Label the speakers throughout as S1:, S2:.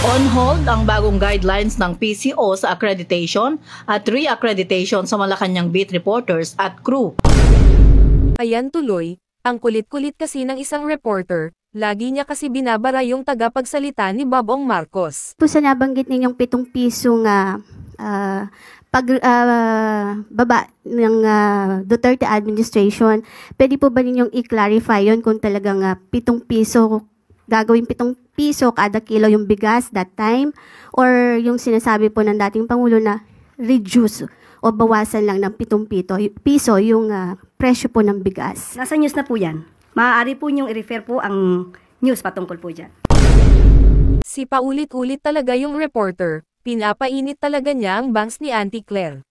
S1: On hold ang bagong guidelines ng PCO sa accreditation at re-accreditation sa Malacanang beat reporters at crew.
S2: Ayan tuloy, ang kulit-kulit kasi ng isang reporter, lagi niya kasi binabara yung tagapagsalita ni Bobong Marcos.
S3: Po sa nabanggit ninyong 7 piso nga baba ng Duterte administration, pwede po ba ninyong i-clarify yon kung talagang 7 piso, gagawin 7 piso kada kilo yung bigas that time, or yung sinasabi po ng dating Pangulo na reduce o bawasan lang ng 7 piso yung presyo po ng bigas?
S4: Nasa news na po yan. Maaari po niyong i-refer po ang news patungkol po dyan.
S2: Si paulit-ulit talaga yung reporter, pinapainit talaga niya ang bangs ni Auntie Claire.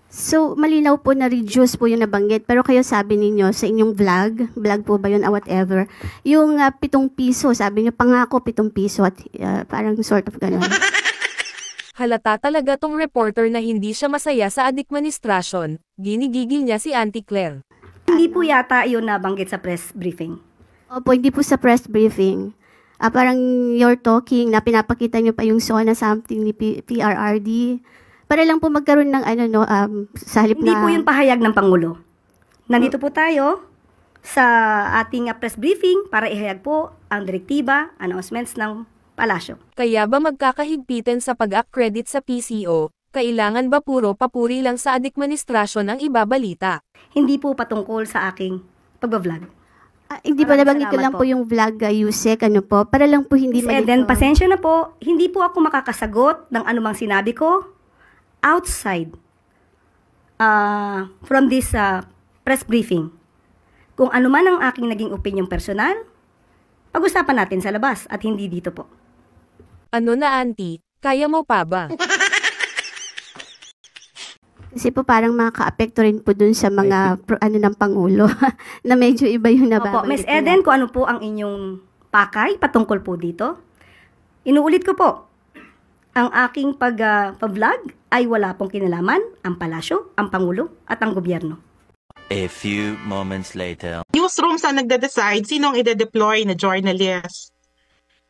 S3: So, malinaw po na reduce po yung nabanggit, pero kayo sabi ninyo sa inyong vlog po ba yun, whatever, yung 7 piso, sabi niyo pangako 7 piso at parang sort of gano'n.
S2: Halata talaga tong reporter na hindi siya masaya sa administrasyon, ginigigil niya si Auntie Claire.
S4: Hindi po yata yun nabanggit sa press briefing.
S3: Opo, hindi po sa press briefing. Parang you're talking na pinapakita niyo pa yung SONA something ni PRRD. Para lang po magkaroon ng sa halip
S4: Hindi
S3: na...
S4: po yung pahayag ng Pangulo. Nandito po tayo sa ating press briefing para ihayag po ang direktiba, announcements ng palasyo.
S2: Kaya ba magkakahigpitan sa pag-accredit sa PCO? Kailangan ba puro papuri lang sa administrasyon ang ibabalita?
S4: Hindi po patungkol sa aking pag-vlog.
S3: Hindi pa nabanggit ko lang po yung vlog, Yusek, para lang po hindi
S4: malito. Then, pasensya na po, hindi po ako makakasagot ng anumang sinabi ko outside from this press briefing. Kung ano man ang aking naging opinion personal, pag-usapan natin sa labas at hindi dito po.
S2: Ano na, Auntie? Kaya mo pa ba?
S3: Kasi po parang makaka-apekto rin po dun sa mga ng Pangulo na medyo iba yung nababanggit.
S4: Opo, Ms. Eden, kung ano po ang inyong pakay patungkol po dito, inuulit ko po, ang aking pag-vlog ay wala pong kinalaman ang palasyo, ang Pangulo at ang gobyerno.
S5: A few moments later.
S6: Newsrooms ang nagde-decide sino ang ide-deploy na journalist.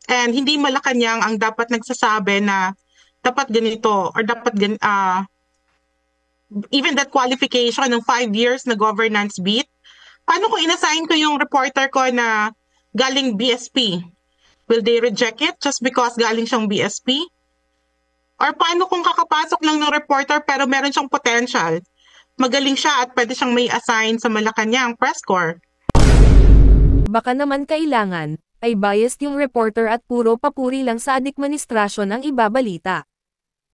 S6: And hindi Malacanang ang dapat nagsasabi na dapat ganito or dapat even that qualification ng 5 years na governance beat. Paano kung inassign ko yung reporter ko na galing BSP? Will they reject it just because galing siyang BSP? Or paano kung kakapasok lang ng reporter pero meron siyang potential? Magaling siya at pwede siyang may assign sa Malacanang press corps.
S2: Baka naman kailangan ay biased yung reporter at puro papuri lang sa administrasyon ang ibabalita.